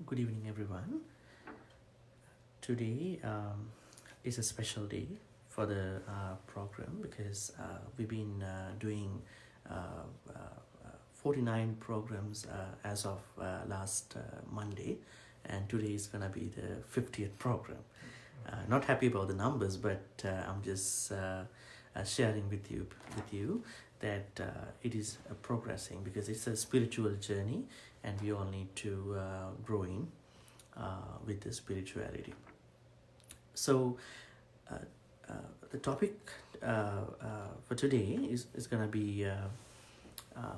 Good evening, everyone. Today is a special day for the program because we've been doing uh, 49 programs as of last Monday, and today is going to be the 50th program. Not happy about the numbers, but I'm just sharing with you that it is progressing because it's a spiritual journey, and we all need to grow in with the spirituality. So uh, uh, the topic for today is going to be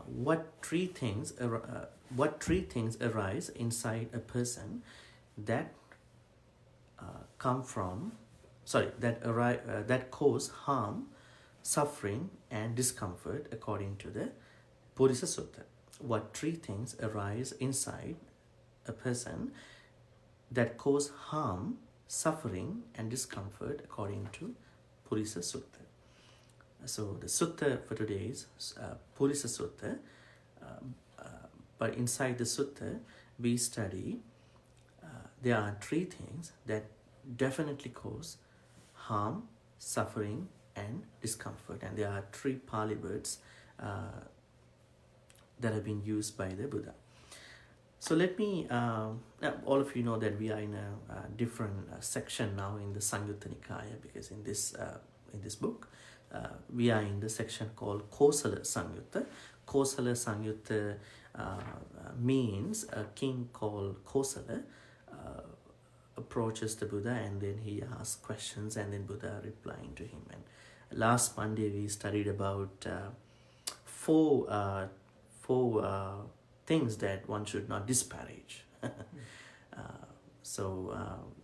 what three things arise inside a person that come from that cause harm, suffering, and discomfort according to the Purisa Sutta. What three things arise inside a person that cause harm, suffering, and discomfort according to Purisa Sutta. So the sutta for today is Purisa Sutta, uh, but inside the sutta we study there are three things that definitely cause harm, suffering, and discomfort, and there are three Pali words that have been used by the Buddha. So let me, all of you know that we are in a different section now in the Samyutta Nikaya, because in this book, we are in the section called Kosala Samyutta. Kosala Samyutta means a king called Kosala approaches the Buddha, and then he asks questions, and then Buddha replying to him. And last Monday we studied about four things that one should not disparage. So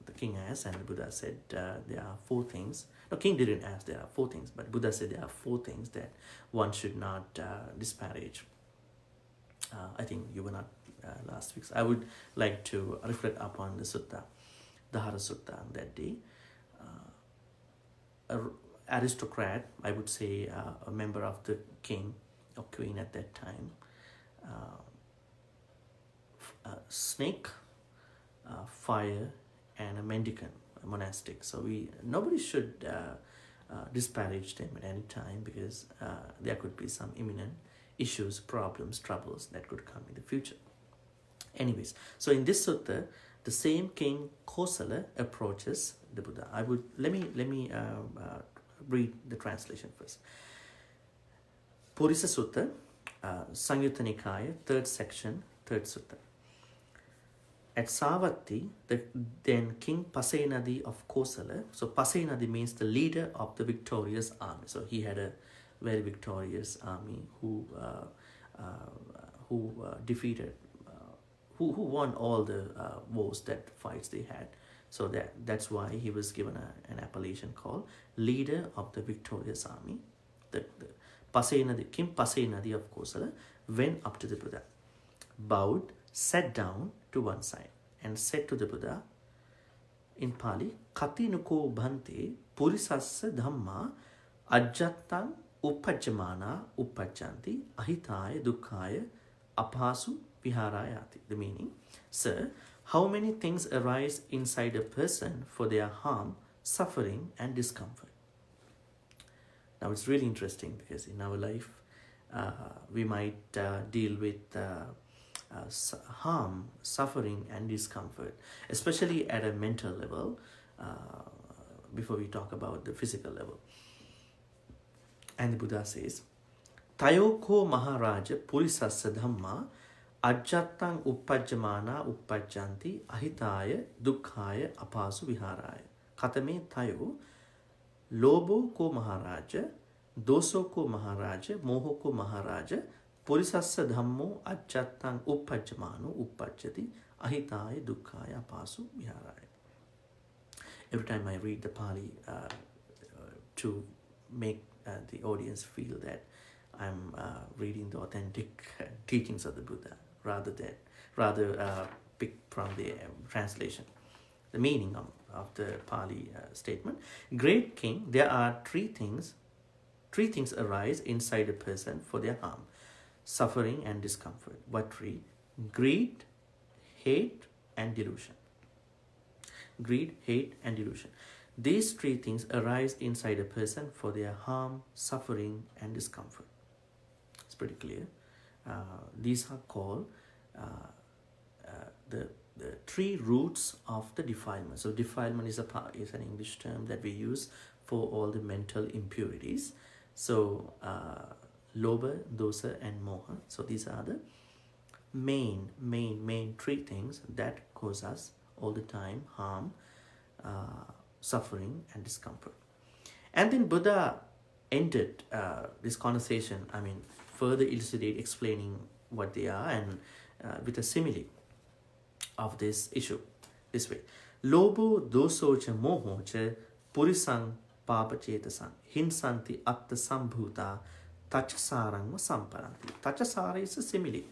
the king asked, and the Buddha said there are four things. No, king didn't ask there are four things, but Buddha said there are four things that one should not disparage. I think you were not last week. So I would like to reflect upon the sutta, the Hara Sutta, on that day. Aristocrat, I would say, a member of the king or queen at that time. Snake, fire, and a mendicant, a monastic. So nobody should disparage them at any time, because there could be some imminent issues, problems, troubles that could come in the future. Anyways, so in this sutta, the same king Kosala approaches the Buddha. Let me read the translation first. Purisa Sutta, Samyutta Nikaya, third section, third sutta. At Savatthi, then King Pasenadi of Kosala, so Pasenadi means the leader of the victorious army. So he had a very victorious army who defeated, who won all the wars that fights they had. So that's why he was given an appellation called leader of the victorious army. The Pasenadi, King Pasenadi of Kosala went up to the Buddha, bowed, sat down to one side, and said to the Buddha in Pali, Kati nuko bhante purisassa dhamma ajjattam uppajjamana uppajjanti ahitaya dukkhaya apasu viharayati. The meaning, sir, how many things arise inside a person for their harm, suffering, and discomfort? Now it's really interesting, because in our life we might deal with harm, suffering, and discomfort, especially at a mental level, before we talk about the physical level. And the Buddha says, Tayoko Maharaja Purisassa Dhamma Ajjattang Uppajjamana Uppajjanti Ahitaya Dukkhaya Apasu Viharaya. Katame Tayo Lobo ko Maharaja, Doso ko Maharaja, Moho ko Maharaja, Purisassa Dhammo Ajjattang Uppajjamano Uppajjati Ahitaya Dukkhaya Apasu Viharaya. Every time I read the Pali to make the audience feel that I'm reading the authentic teachings of the Buddha, rather pick from the translation. The meaning of the Pali statement. Great king, there are three things arise inside a person for their harm, suffering, and discomfort. What three? Greed, hate, and delusion. Greed, hate, and delusion. These three things arise inside a person for their harm, suffering, and discomfort. It's pretty clear. These are called the three roots of the defilement. So defilement is an English term that we use for all the mental impurities. So lobha, dosa, and moha. So these are the main three things that cause us all the time harm, suffering, and discomfort. And then Buddha ended this conversation, further explaining what they are, and with a simile of this issue this way. Lobo dosocha mohocha purisang papachetasang hinsanti atta sambhuta tachasarangma samparanti. Tachasara is a simile.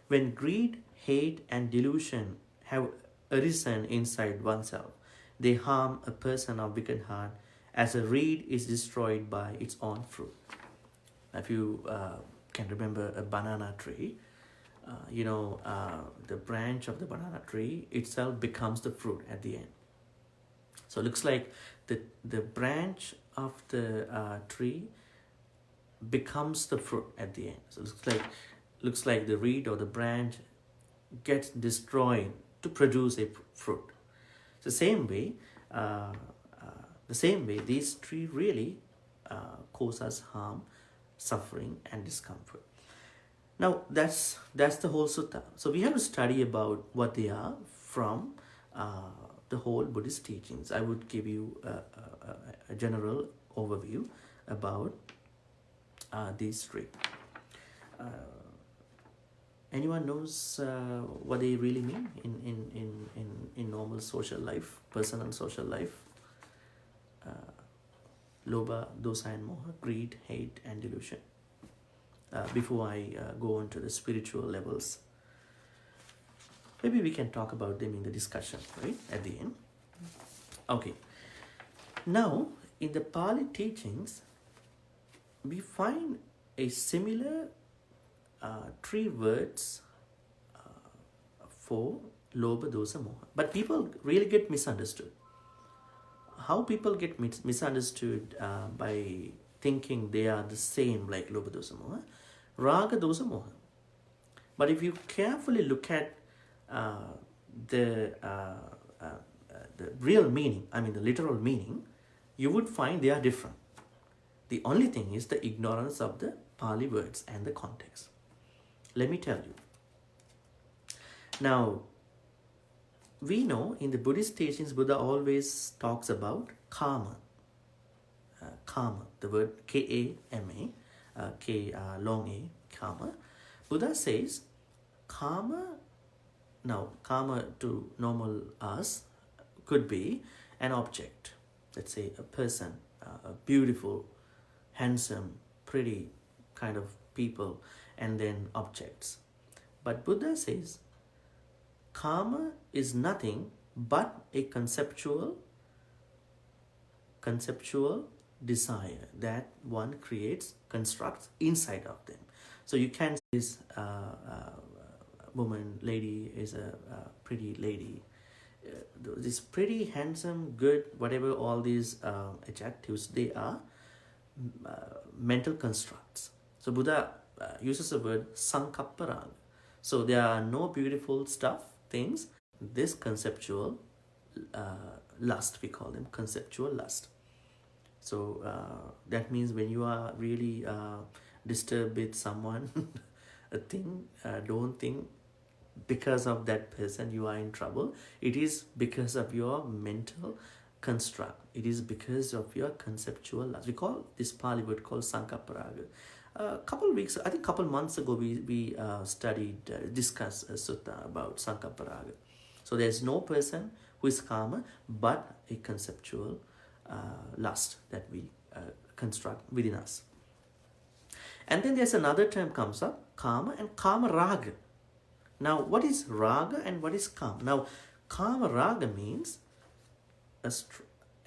When greed, hate, and delusion have arisen inside oneself, they harm a person of wicked heart as a reed is destroyed by its own fruit. If you can remember a banana tree, the branch of the banana tree itself becomes the fruit at the end. So it looks like the branch of the tree becomes the fruit at the end. So it looks like the reed or the branch gets destroyed to produce a fruit. So the same way, these three really cause us harm, suffering, and discomfort. Now that's the whole sutta. So we have to study about what they are from the whole Buddhist teachings. I would give you a general overview about these three. Anyone knows what they really mean in normal social life, personal social life? Lobha, dosa, and moha, greed, hate, and delusion. Before I go on to the spiritual levels, maybe we can talk about them in the discussion, right, at the end. Okay. Now, in the Pali teachings, we find a similar three words for lobha, dosa, moha. But people really get misunderstood. How people get misunderstood by thinking they are the same, like lobha, dosa, moha, raga, dosa, moha. But if you carefully look at the real meaning, the literal meaning, you would find they are different. The only thing is the ignorance of the Pali words and the context. Let me tell you. Now, we know in the Buddhist teachings, Buddha always talks about karma. Karma, the word K-A-M-A, long A, karma. Buddha says karma, now karma to normal us could be an object. Let's say a person, a beautiful, handsome, pretty kind of people, and then objects. But Buddha says karma is nothing but a conceptual desire that one creates, constructs inside of them. So you can say this woman, lady is a pretty lady. This pretty, handsome, good, whatever all these adjectives, they are mental constructs. So Buddha uses the word sankapparaga. So there are no beautiful things. This conceptual lust, we call them conceptual lust. So that means when you are really disturbed with someone, a thing, don't think because of that person you are in trouble. It is because of your mental construct. It is because of your conceptual lust. We call this Pali word called sankapparaga. Couple months ago, we discussed a sutta about sankapparaga. So there's no person who is karma, but a conceptual lust that we construct within us. And then there's another term comes up, karma and kama raga. Now, what is raga and what is kama? Now, kama raga means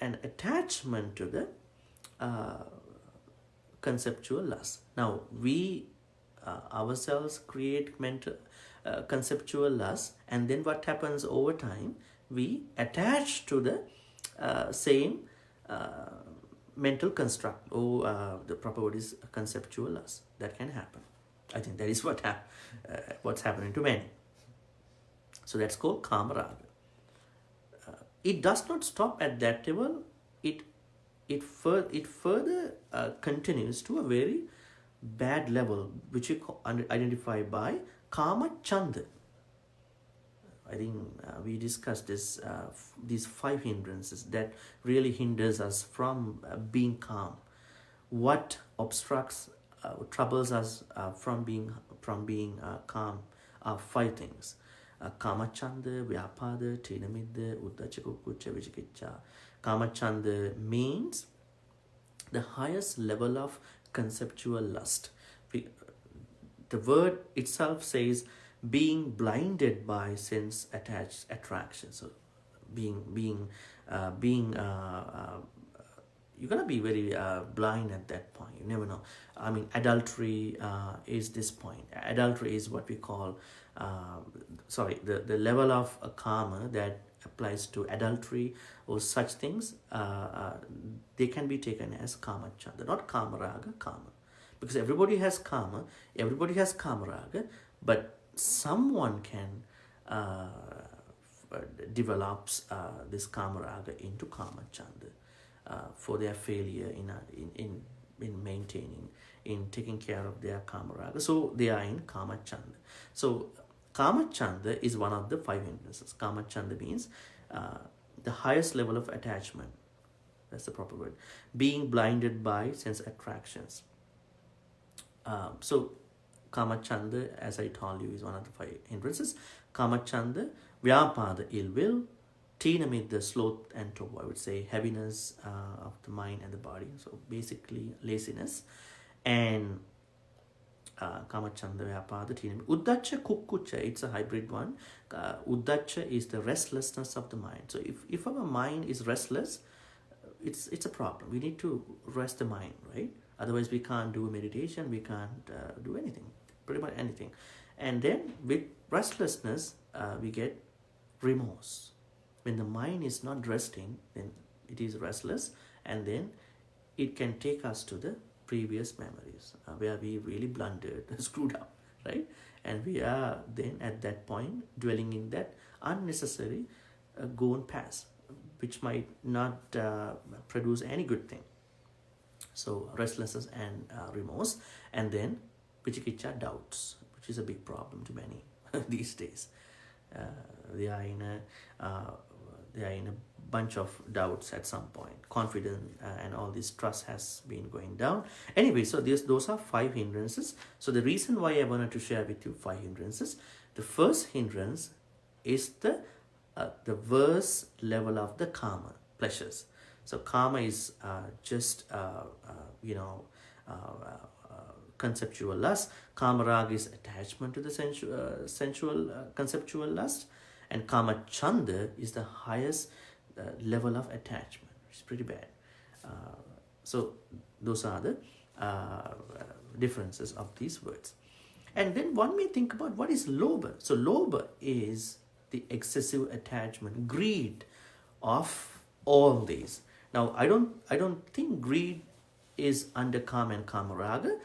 an attachment to the conceptual lust. Now, we ourselves create conceptual lust, and then what happens over time, we attach to the same mental construct, or the proper word is conceptual lust. That can happen. I think that is what's happening to many. So that's called kama raga. It does not stop at that level. It further continues to a very bad level, which you identify by kama chanda. I think we discussed these 5 hindrances that really hinders us from being calm. What obstructs, troubles us from being calm are 5 things: kamachanda, vyapada, tinamidda, uddacha, kukucha, vichikicha. Kamachanda means the highest level of conceptual lust. The word itself says being blinded by sense attached attraction. So being you're gonna be very blind at that point. You never know. I mean, adultery is this point. Adultery is what we call the level of karma that applies to adultery or such things. They can be taken as kama chanda, not kama raga, kama, because everybody has kama, everybody has kama raga, but someone can develops this kama raga into kama chanda for their failure in maintaining, in taking care of their kama raga. So they are in kama chanda. So kama chanda is one of the 5 hindrances. Kama chanda means the highest level of attachment. That's the proper word. Being blinded by sense attractions. So kama chanda, as I told you, is one of the 5 hindrances. Kama chanda, vyapada, ill will, tinamidda, sloth and tohu, I would say heaviness of the mind and the body. So basically laziness. And kama chanda, vyapada, tinamidda, uddacha, kukucha, it's a hybrid one. Uddacha is the restlessness of the mind. So if our mind is restless, it's a problem. We need to rest the mind, right? Otherwise we can't do meditation, we can't do anything, pretty much anything. And then with restlessness, we get remorse. When the mind is not resting, then it is restless, and then it can take us to the previous memories where we really blundered, screwed up, right? And we are then at that point dwelling in that unnecessary gone past, which might not produce any good thing. So restlessness and remorse, and then vichikicha, doubts, which is a big problem to many these days. They are in a bunch of doubts at some point. Confidence and all this trust has been going down. Anyway, so those are 5 hindrances. So the reason why I wanted to share with you 5 hindrances. The first hindrance is the worst level of the kama, pleasures. So kama is just conceptual lust. Kama raga is attachment to the sensual conceptual lust, and kama chanda is the highest level of attachment. It's pretty bad. So those are the differences of these words. And then one may think about what is lobha. So lobha is the excessive attachment, greed of all these. Now I don't think greed is under kama and kama raga.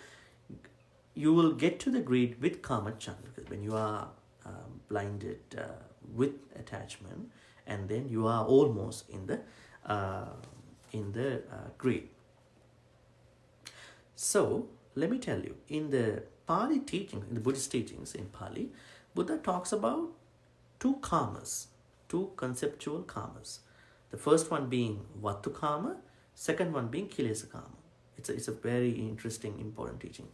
You will get to the greed with kama chanda, because when you are blinded with attachment, and then you are almost in the greed. So let me tell you, in the Pali teaching, in the Buddhist teachings in Pali, Buddha talks about 2 kamas, 2 conceptual kamas. The first one being Vattu kama, second one being Kilesa kama. It's a very interesting, important teaching.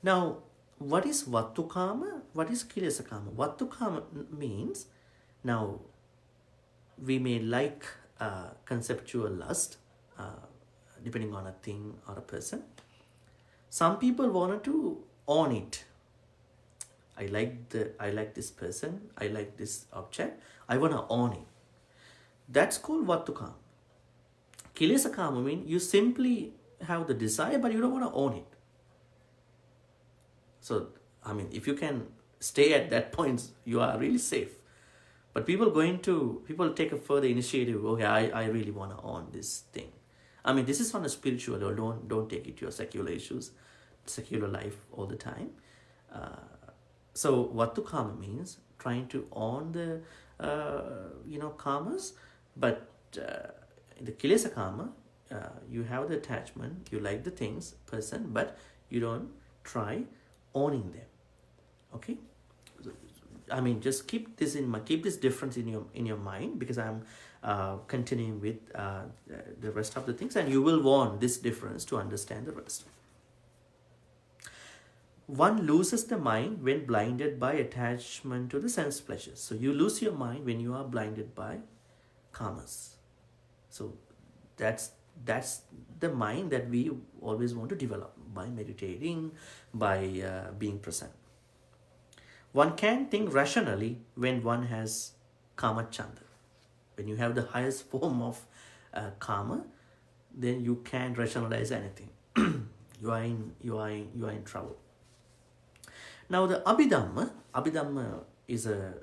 Now, what is Vattu kama? What is Kilesa kama? Vattu kama means, now we may like conceptual lust, depending on a thing or a person. Some people wanted to own it. I like this person, I like this object, I want to own it. That's called Vattu kama. Kilesa kama means you simply have the desire, but you don't want to own it. So, I mean, if you can stay at that point, you are really safe. But people take a further initiative. Okay, I really want to own this thing. I mean, this is on a spiritual level. Don't take it to your secular issues, secular life all the time. Uh, so Vatu Kama means trying to own the karmas, but in the Kilesa Kama, you have the attachment, you like the things, person, but you don't try owning them. Okay, I mean, just keep this difference in your mind, because I'm continuing with the rest of the things, and you will want this difference to understand the rest. One loses the mind when blinded by attachment to the sense pleasures. So you lose your mind when you are blinded by karmas. So that's the mind that we always want to develop by meditating, by being present. One can think rationally when one has kama chanda. When you have the highest form of karma, then you can't rationalize anything. you are in trouble. Now the Abhidhamma is a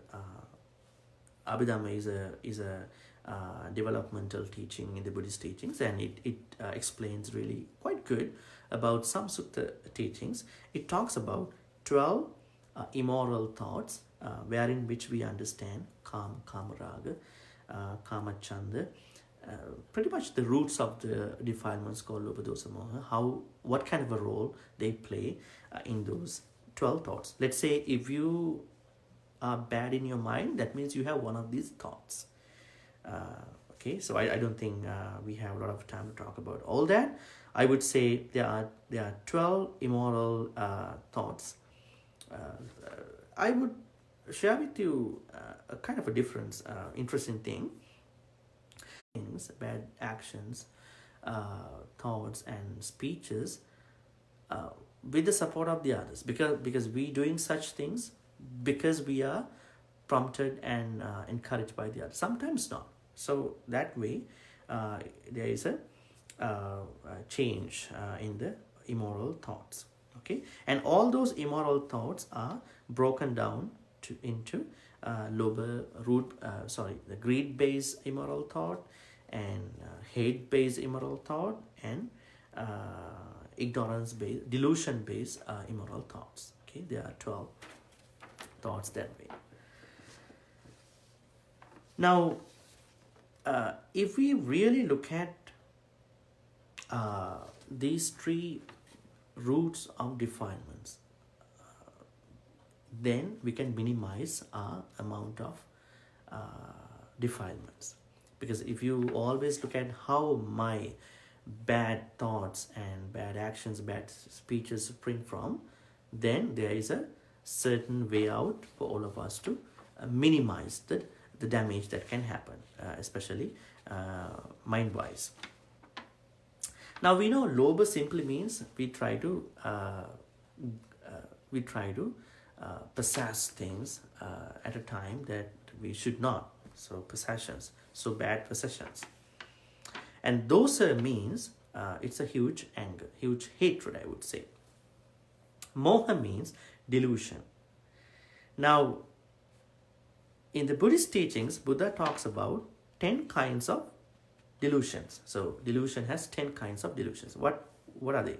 developmental teaching in the Buddhist teachings, and it explains really quite good about some sutta teachings. It talks about 12 immoral thoughts, wherein which we understand kama raga, kama chanda, pretty much the roots of the defilements called lopa dosa moha, what kind of a role they play in those 12 thoughts. Let's say if you are bad in your mind, that means you have one of these thoughts. Okay, so I don't think we have a lot of time to talk about all that. I would say there are 12 immoral thoughts. I would share with you a kind of a difference, interesting thing. Things, bad actions, thoughts and speeches with the support of the others, because we doing such things because we are prompted and encouraged by the others. Sometimes not. So that way there is a change in the immoral thoughts. Okay, and all those immoral thoughts are broken down into the greed-based immoral thought, and hate-based immoral thought, and ignorance-based, delusion-based immoral thoughts. Okay, there are 12 thoughts that way. Now, if we really look at these three roots of defilements, then we can minimize our amount of defilements. Because if you always look at how my bad thoughts and bad actions, bad speeches spring from, then there is a certain way out for all of us to minimize the damage that can happen, especially mind-wise. Now we know lobha simply means we try to possess things at a time that we should not. So possessions, so bad possessions. And dosa means it's a huge anger, huge hatred, I would say. Moha means delusion. Now, in the Buddhist teachings, Buddha talks about 10 kinds of delusions. So delusion has 10 kinds of delusions. What are they?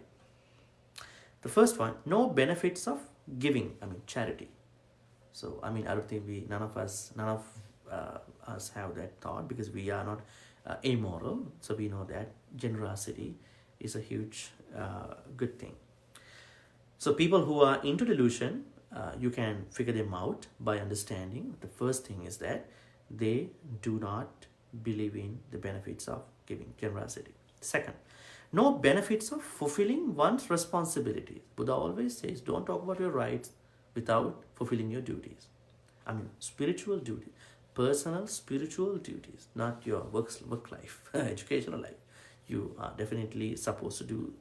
The first one, no benefits of giving, charity. So, I don't think none of us have that thought, because we are not amoral. So we know that generosity is a huge good thing. So people who are into delusion, you can figure them out by understanding. The first thing is that they do not believe in the benefits of giving, generosity. Second, no benefits of fulfilling one's responsibilities. Buddha always says, don't talk about your rights without fulfilling your duties. Spiritual duties, personal spiritual duties, not your work life, educational life. You are definitely supposed to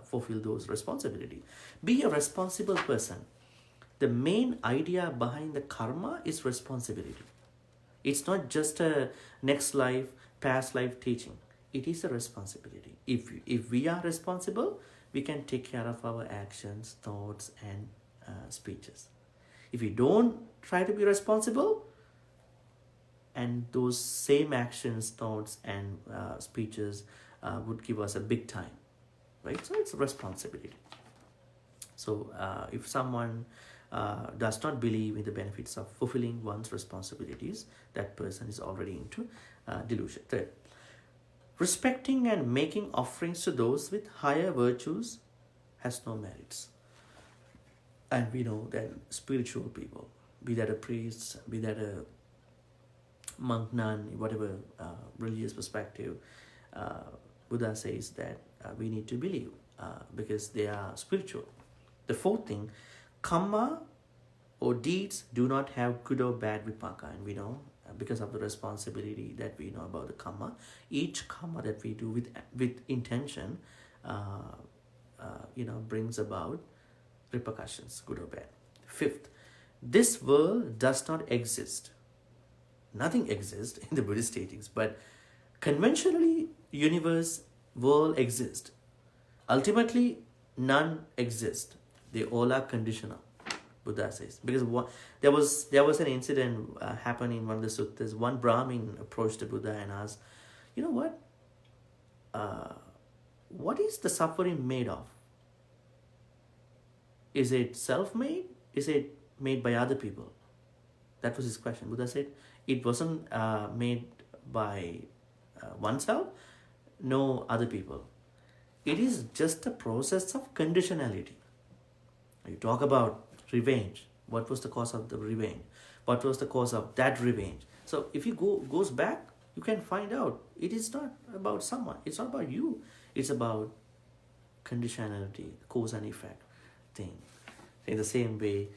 fulfill those responsibilities. Be a responsible person. The main idea behind the karma is responsibility. It's not just a next life, past life teaching. It is a responsibility. If we are responsible, we can take care of our actions, thoughts, and speeches. If we don't try to be responsible, and those same actions, thoughts, and speeches would give us a big time, right? So it's a responsibility. So if someone does not believe in the benefits of fulfilling one's responsibilities, that person is already into delusion. Third, respecting and making offerings to those with higher virtues has no merits. And we know that spiritual people, be that a priest, be that a monk, nun, whatever religious perspective, Buddha says that we need to believe because they are spiritual. The fourth thing, karma or deeds do not have good or bad vipaka. And we know because of the responsibility that we know about the karma, each karma that we do with intention, brings about repercussions, good or bad. Fifth, this world does not exist. Nothing exists in the Buddhist teachings, but conventionally, universe, world exists. Ultimately, none exist. They all are conditional, Buddha says. Because there was an incident happened in one of the suttas. One Brahmin approached the Buddha and asked, you know what? What is the suffering made of? Is it self-made? Is it made by other people? That was his question. Buddha said, it wasn't made by oneself, no other people. It is just a process of conditionality. You talk about revenge. What was the cause of the revenge? What was the cause of that revenge? So if you goes back, you can find out it is not about someone. It's not about you. It's about conditionality, cause and effect thing. In the same way,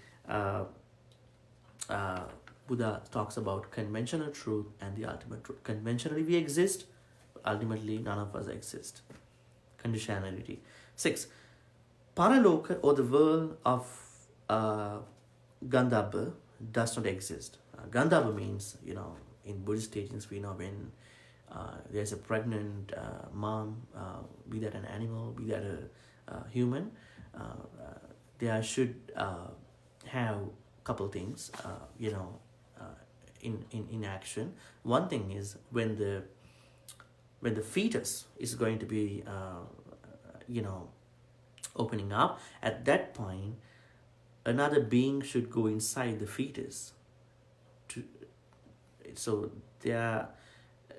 Buddha talks about conventional truth and the ultimate truth. Conventionally we exist, but ultimately none of us exist. Conditionality. 6. Paraloka, or the world of Gandhabba, does not exist. Gandhabba means, in Buddhist teachings we know when there's a pregnant mom, be that an animal, be that a human, they should have a couple things, in action. One thing is when the fetus is going to be, opening up, at that point, another being should go inside the fetus. So there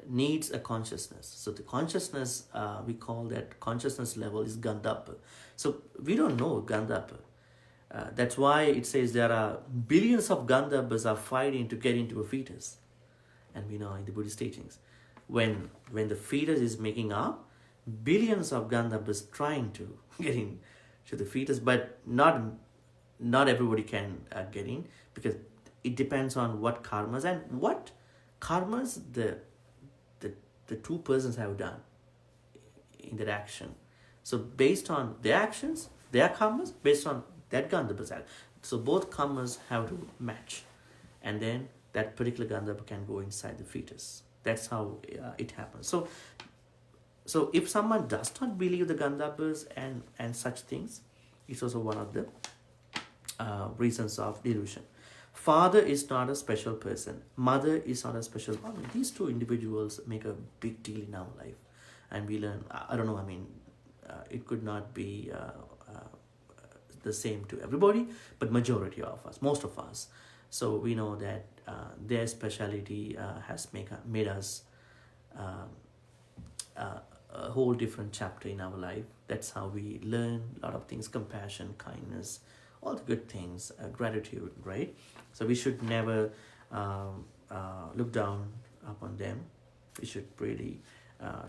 needs a consciousness. So the consciousness, we call that consciousness level is Gandhabba. So we don't know Gandhabba. That's why it says there are billions of Gandhabas are fighting to get into a fetus. And we know in the Buddhist teachings, when the fetus is making up, billions of Gandhabas trying to get into the fetus, but not everybody can get in, because it depends on what karmas and what karmas the two persons have done in that action. So based on their actions, their karmas, based on that Gandhabba's act. So both karmas have to match, and then that particular Gandhabba can go inside the fetus. That's how it happens. So if someone does not believe the Gandhabas and such things, it's also one of the reasons of delusion. Father is not a special person. Mother is not a special woman. These two individuals make a big deal in our life. And we learn, I don't know, it could not be the same to everybody, but majority of us, most of us. So we know that their speciality has made us a whole different chapter in our life. That's how we learn a lot of things: compassion, kindness, all the good things, gratitude, right? So we should never look down upon them. We should really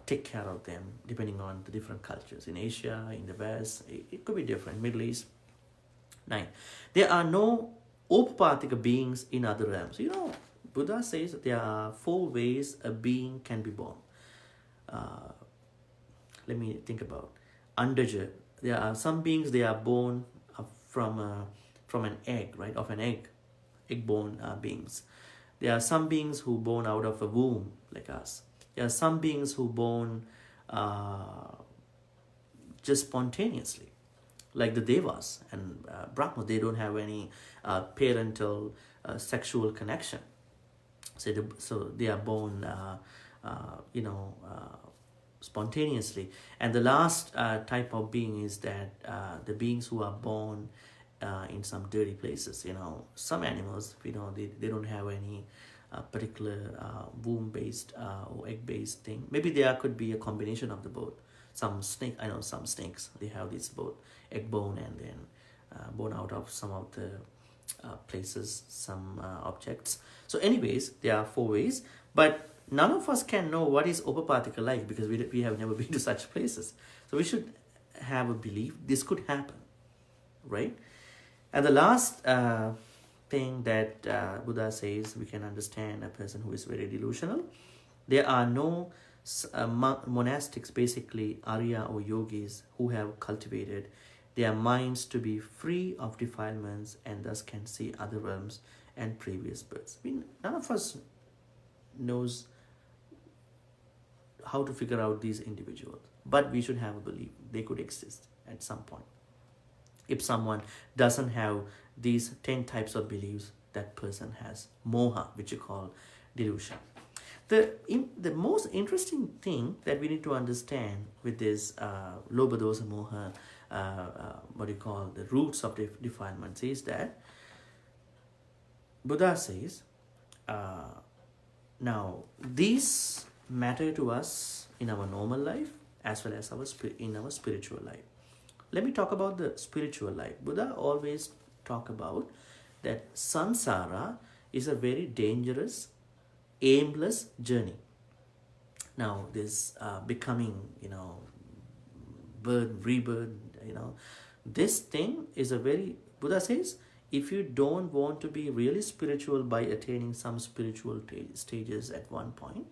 take care of them, depending on the different cultures. In Asia, in the West, it could be different. Middle East. 9. There are no upapathika beings in other realms. Buddha says that there are 4 ways a being can be born. Let me think about. Andaja. There are some beings, they are born from an egg, right? Of an egg-born beings. There are some beings who born out of a womb, like us. There are some beings who born just spontaneously. like the Devas and Brahmas. They don't have any parental sexual connection. So they are born, spontaneously. And the last type of being is that the beings who are born in some dirty places. Some animals, they don't have any particular womb-based or egg-based thing. Maybe there could be a combination of the both. I know some snakes, they have this both egg bone and then born out of some of the places, some objects. So anyways, there are 4 ways, but none of us can know what is Upapathika like, because we have never been to such places. So we should have a belief this could happen, right? And the last thing that Buddha says we can understand a person who is very delusional. There are no monastics, basically Arya or yogis, who have cultivated their minds to be free of defilements and thus can see other realms and previous births. None of us knows how to figure out these individuals, but we should have a belief they could exist at some point. If someone doesn't have these 10 types of beliefs, that person has moha, which you call delusion. The most interesting thing that we need to understand with this lobha dosa moha, the roots of defilements, is that Buddha says, now these matter to us in our normal life as well as in our spiritual life. Let me talk about the spiritual life. Buddha always talk about that samsara is a very dangerous, aimless journey. Now this becoming, birth, rebirth, this thing is a very, Buddha says, if you don't want to be really spiritual by attaining some spiritual stages at one point,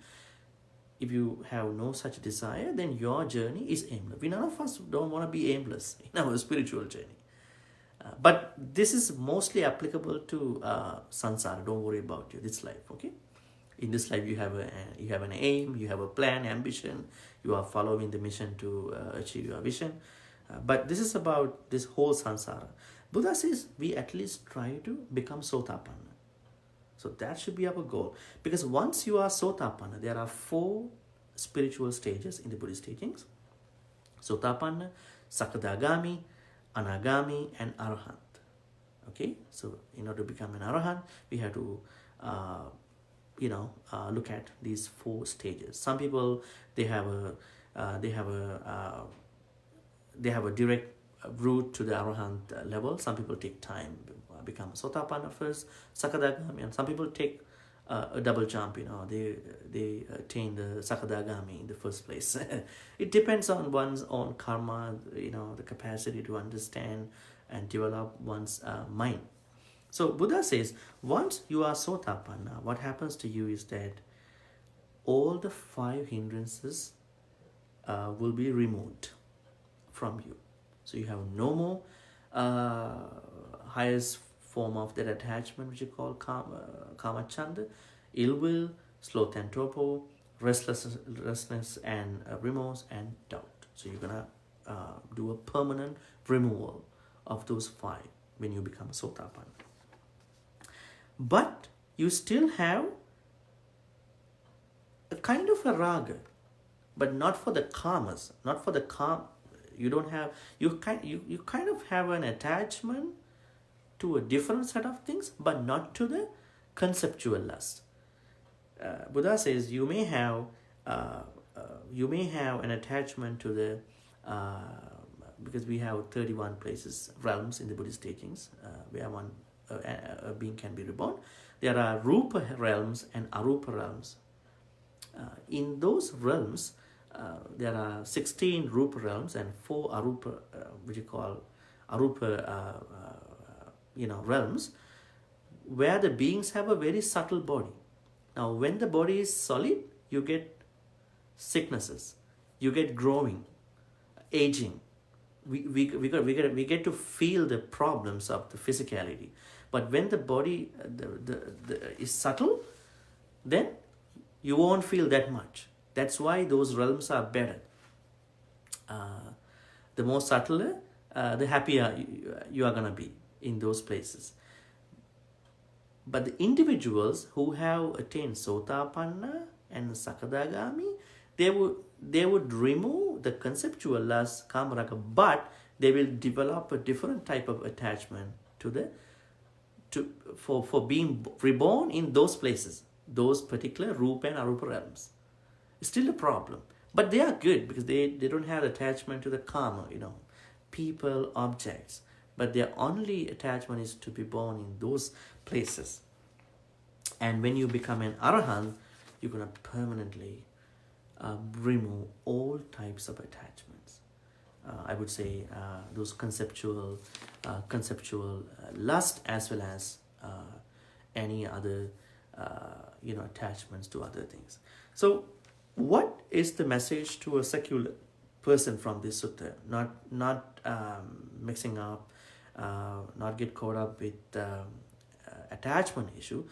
if you have no such desire, then your journey is aimless. None of us don't want to be aimless in our spiritual journey. But this is mostly applicable to samsara. Don't worry about this life, okay? In this life, you have an aim, you have a plan, ambition. You are following the mission to achieve your vision. But this is about this whole samsara. Buddha says we at least try to become sotapanna. So that should be our goal. Because once you are sotapanna, there are 4 spiritual stages in the Buddhist teachings. Sotapanna, Sakadagami, Anagami, and Arahant. Okay, so in order to become an Arahant, we have to look at these 4 stages. Some people, they have a direct route to the Arahant level. Some people take time, become Sotapanna first, Sakadagami, and some people take a double jump. They attain the Sakadagami in the first place. It depends on one's own karma, the capacity to understand and develop one's mind. So Buddha says, once you are Sotapanna, what happens to you is that all the 5 hindrances will be removed from you. So you have no more highest form of that attachment, which you call kama chanda, ill will, sloth and torpor, restlessness and remorse and doubt. So you're gonna do a permanent removal of those 5 when you become a Sotapanna. But you still have a kind of a raga, but not for the kamas, not for the calm. You don't have, you kind of have an attachment to a different set of things, but not to the conceptual lust. Buddha says you may have an attachment to the because we have 31 realms in the Buddhist teachings where a being can be reborn. There are rupa realms and arupa realms. In those realms, there are 16 rupa realms and 4 arupa, which you call arupa, realms, where the beings have a very subtle body. Now, when the body is solid, you get sicknesses, you get growing, aging. We get to feel the problems of the physicality. But when the body is subtle, then you won't feel that much. That's why those realms are better. The more subtler the happier you are gonna be in those places. But the individuals who have attained Sotapanna and Sakadagami, they would remove the conceptual lust, Kamaraga, but they will develop a different type of attachment for being reborn in those places, those particular Rupa and Arupa realms. It's still a problem. But they are good because they don't have attachment to the karma, people, objects. But their only attachment is to be born in those places. And when you become an arahant, you're going to permanently remove all types of attachments. I would say those conceptual lust, as well as any other attachments to other things. So what is the message to a secular person from this sutta? Not mixing up, not get caught up with attachment issue.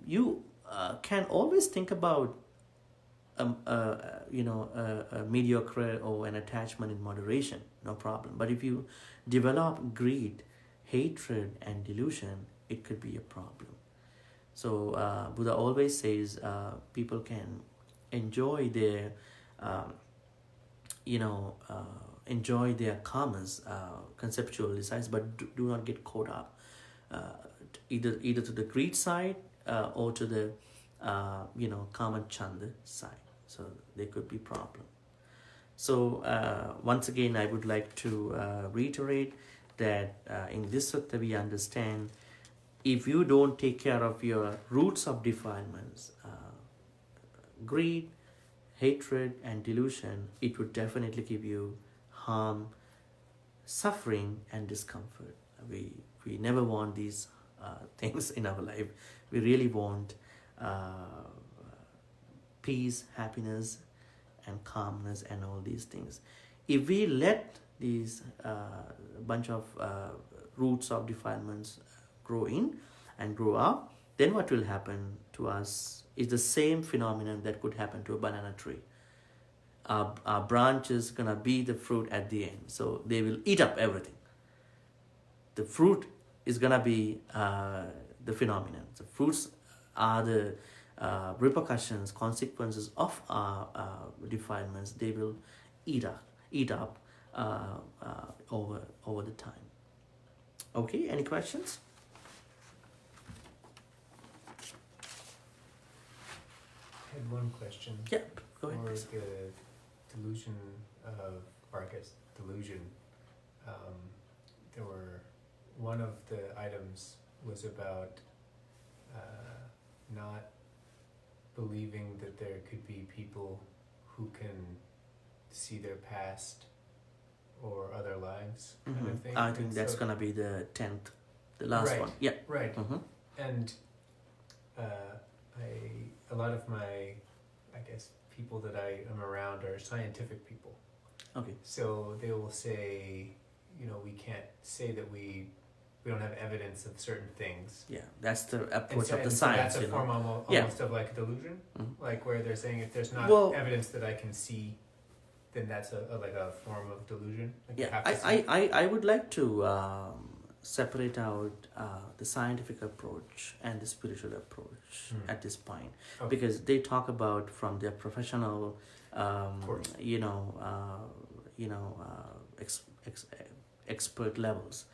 You can always think about a mediocre or an attachment in moderation, no problem. But if you develop greed, hatred, and delusion, it could be a problem. So Buddha always says people can enjoy their enjoy their karmas, conceptual desires, but do not get caught up either to the greed side or to the kama chanda side. So there could be problem. So once again, I would like to reiterate that in this sutta we understand, if you don't take care of your roots of defilements, greed, hatred, and delusion, it would definitely give you harm, suffering, and discomfort. We never want these things in our life. We really want peace, happiness, and calmness, and all these things. If we let these bunch of roots of defilements grow in and grow up, then what will happen to us is the same phenomenon that could happen to a banana tree. Our branch is going to be the fruit at the end. So they will eat up everything. The fruit is going to be the phenomenon. The fruits are the repercussions, consequences of our defilements. They will eat up over the time. Okay, any questions? I had one question. Yeah, go ahead. For the delusion of, or I guess delusion, there were, one of the items was about not believing that there could be people who can see their past or other lives, kind of thing. I think that's gonna be the 10th, the last one. Yeah. Right. Mm-hmm. And a lot of my, I guess, people that I am around are scientific people. Okay. So they will say, we can't say that we don't have evidence of certain things. Yeah, that's the approach of the and science. So that's a form almost of like a delusion, like where they're saying if there's not evidence that I can see, then that's like a form of delusion. Like yeah, I would like to separate out the scientific approach and the spiritual approach at this point, because they talk about from their professional, expert levels.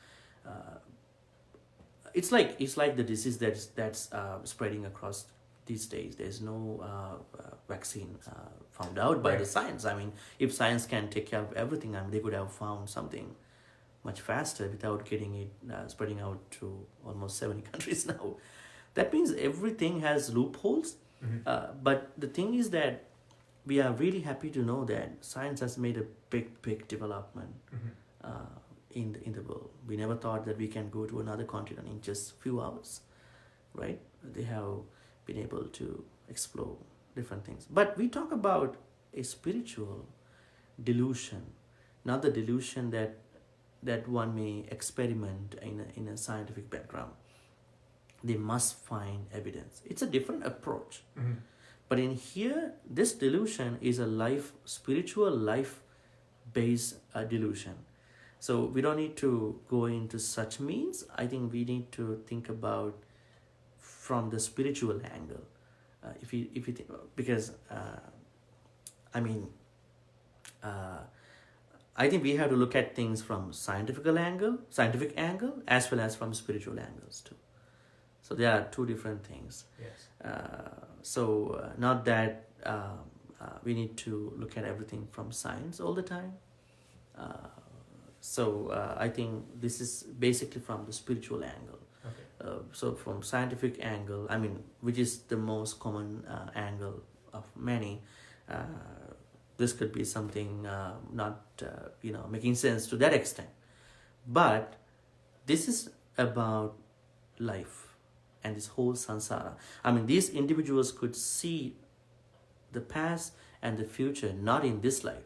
It's like the disease that's spreading across these days. There's no vaccine found out by the science. I mean, if science can take care of everything, they could have found something much faster without getting it spreading out to almost 70 countries now. That means everything has loopholes. But the thing is that we are really happy to know that science has made a big development in the world. We never thought that we can go to another continent in just few hours, right? They have been able to explore different things. But we talk about a spiritual delusion, not the delusion that one may experiment in a scientific background. They must find evidence. It's a different approach. But in here, this delusion is a spiritual life-based delusion. So we don't need to go into such means. I think we need to think about from the spiritual angle. If you think, because I mean, uh, I think we have to look at things from scientific angle, as well as from spiritual angles too. So there are two different things. Yes. Not that we need to look at everything from science all the time. I think this is basically from the spiritual angle. Okay. So from scientific angle, I mean, which is the most common angle of many, this could be something not making sense to that extent. But this is about life and this whole sansara. I mean, these individuals could see the past and the future not in this life,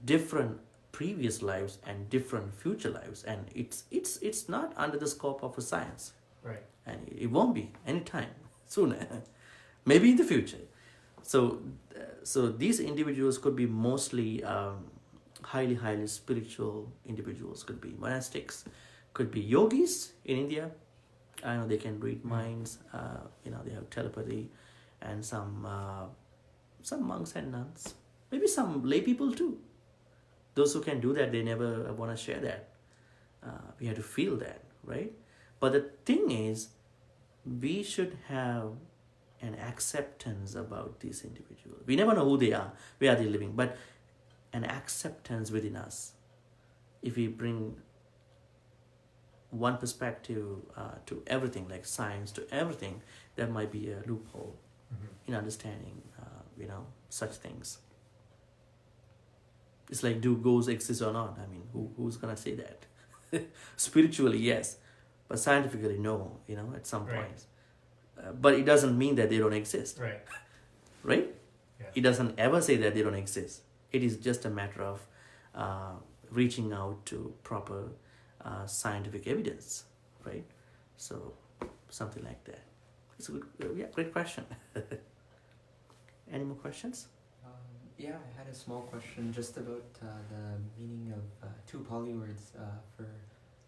different previous lives and different future lives, and it's not under the scope of a science, Right. and it won't be anytime sooner, maybe in the future. So these individuals could be mostly highly spiritual individuals, could be monastics, could be yogis in India. I know they can read minds, they have telepathy, and some monks and nuns, maybe some lay people too. Those who can do that, they never want to share that. We have to feel that, right? But the thing is, we should have an acceptance about these individuals. We never know who they are, where they're living, but an acceptance within us. If we bring one perspective to everything, like science to everything, there might be a loophole in understanding, such things. It's like, do ghosts exist or not? I mean, who's gonna say that? Spiritually, yes, but scientifically, no. At some Right. points, but it doesn't mean that they don't exist, Right. right? Yeah. It doesn't ever say that they don't exist. It is just a matter of reaching out to proper scientific evidence, right? So something like that. It's a good, great question. Any more questions? Yeah, I had a small question just about the meaning of two Pali words for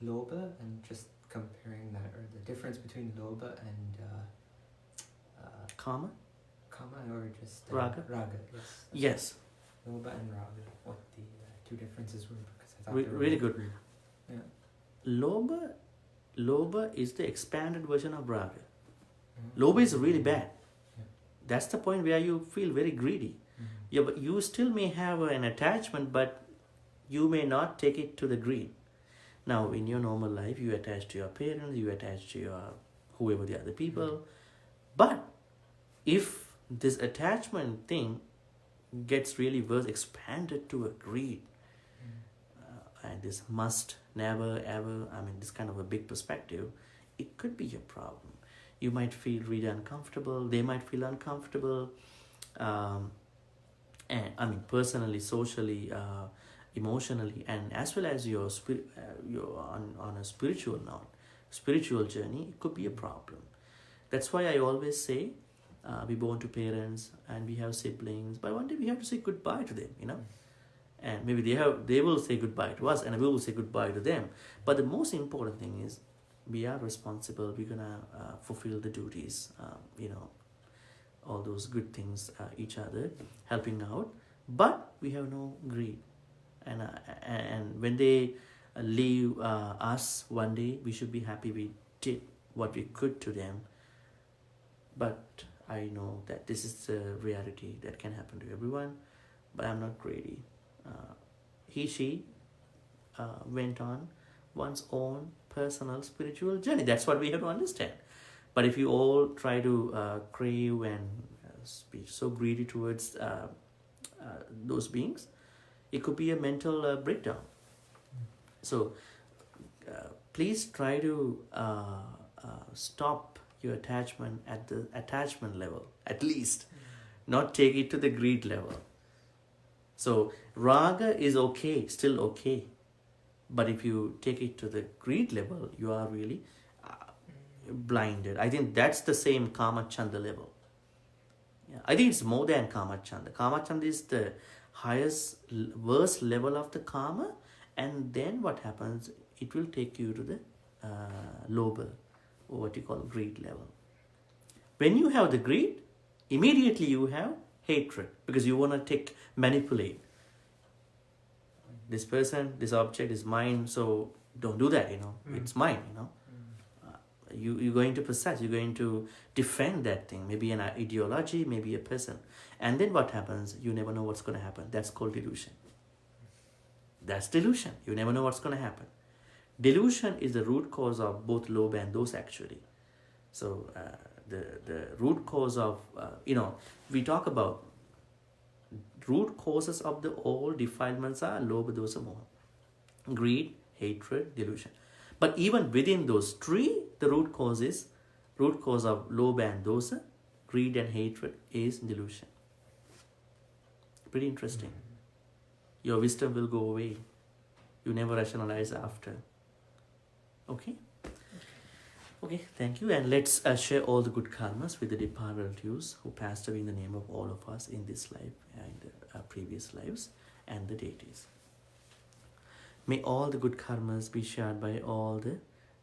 loba, and just comparing that, or the difference between loba and Karma? kama, or just Raga? Raga, yes. Yes. Loba and raga, what the two differences were, because I thought they were Really both good. Yeah. Loba is the expanded version of raga. Mhm. Loba is really bad. Yeah. That's the point where you feel very greedy. Yeah, but you still may have an attachment, but you may not take it to the greed. Now, in your normal life, you attach to your parents, you attach to your whoever the other people. But if this attachment thing gets really worse, expanded to a greed, and this must, never, ever, I mean, this kind of a big perspective, it could be a problem. You might feel really uncomfortable, they might feel uncomfortable, and I mean, personally, socially, emotionally, and as well as you're on a spiritual note, spiritual journey, it could be a problem. That's why I always say, we born to parents and we have siblings, but one day we have to say goodbye to them, and maybe they will say goodbye to us, and we will say goodbye to them. But the most important thing is, we are responsible. We're gonna fulfill the duties, all those good things, each other, helping out. But we have no greed, and when they leave us one day, we should be happy we did what we could to them. But I know that this is the reality that can happen to everyone, but I'm not greedy. She went on one's own personal spiritual journey. That's what we have to understand. But if you all try to crave and be so greedy towards those beings, it could be a mental breakdown. So please try to stop your attachment at the attachment level, at least, not take it to the greed level. So raga is okay, still okay, but if you take it to the greed level, you are really blinded. I think that's the same kama chanda level. Yeah, I think it's more than kama chanda. Kama chanda is the highest, worst level of the karma, And then what happens, it will take you to the lobha, or what you call greed level. When you have the greed, immediately you have hatred, because you want to manipulate. This person, this object is mine, so don't do that, it's mine, you're going to possess, you're going to defend that thing, maybe an ideology, maybe a person. And then what happens, you never know what's going to happen. That's called delusion. That's delusion. You never know what's going to happen. Delusion is the root cause of both lobha and dosa, actually. So the root cause of, we talk about root causes of the all defilements are lobha, dosa, moha. Greed, hatred, delusion. But even within those three, the root cause of lobha and dosa, greed and hatred, is delusion. Pretty interesting. Your wisdom will go away. You never rationalize after. Okay? Okay, thank you. And let's share all the good karmas with the departed relatives who passed away in the name of all of us in this life and previous lives, and the deities. May all the good karmas be shared by all the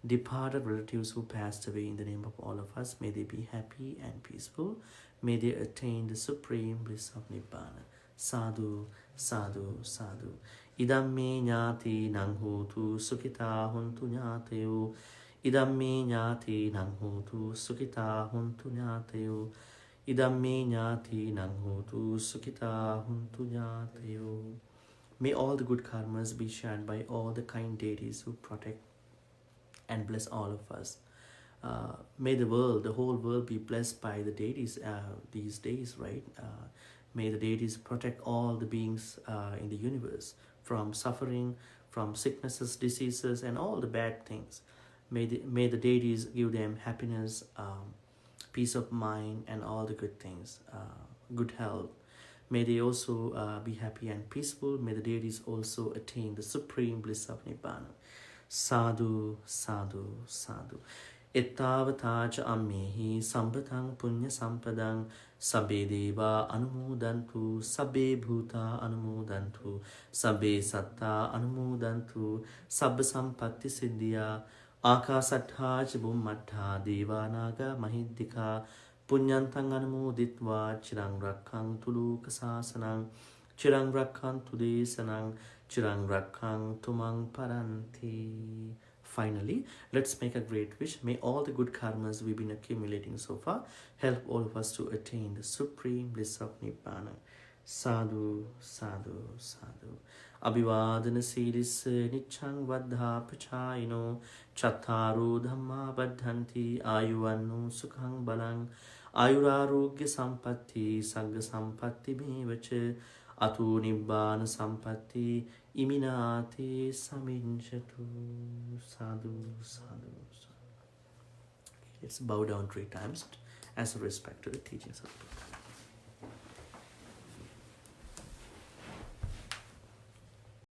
departed relatives who passed away in the name of all of us. May they be happy and peaceful. May they attain the supreme bliss of Nibbana. Sadhu, sadhu, sadhu. Idam me ñāti nang hotu sukhita huntu ñāteyo. Idam me ñāti nang hotu sukhita huntu ñāteyo. Idam me ñāti nang hotu sukhita huntu ñāteyo. May all the good karmas be shared by all the kind deities who protect and bless all of us. May the whole world be blessed by the deities these days, right? May the deities protect all the beings in the universe from suffering, from sicknesses, diseases, and all the bad things. May the deities give them happiness, peace of mind, and all the good things, good health. May they also be happy and peaceful. May the deities also attain the supreme bliss of Nibbana. Sadhu, sadhu, sadhu. Ettavatacha ammehi sambhatang punya sampadang sabbe deva anumodantu sabbe bhuta anumodantu sabbe satta anumodantu sabba sampatti siddhya akasattha ca bummattha devanaga mahiddhika punyantang anumoditva chirang rakkhantu lokasasanang chirang rakkhantu desanang chirang rakkhantu mang paranti. Finally, let's make a great wish. May all the good karmas we've been accumulating so far help all of us to attain the supreme bliss of Nibbana. Sadhu, sadhu, sadhu. Abhivadana siris nichang vaddha pachayino chattaru dhamma baddhanti ayuvannu sukhang balang ayurarogya sampatti sagga sampatti mevacha atu nibbana sampatti iminati saminchatu. Sadhu, sadhu, sadhu. Let's bow down 3 times as a respect to the teachings of the Buddha.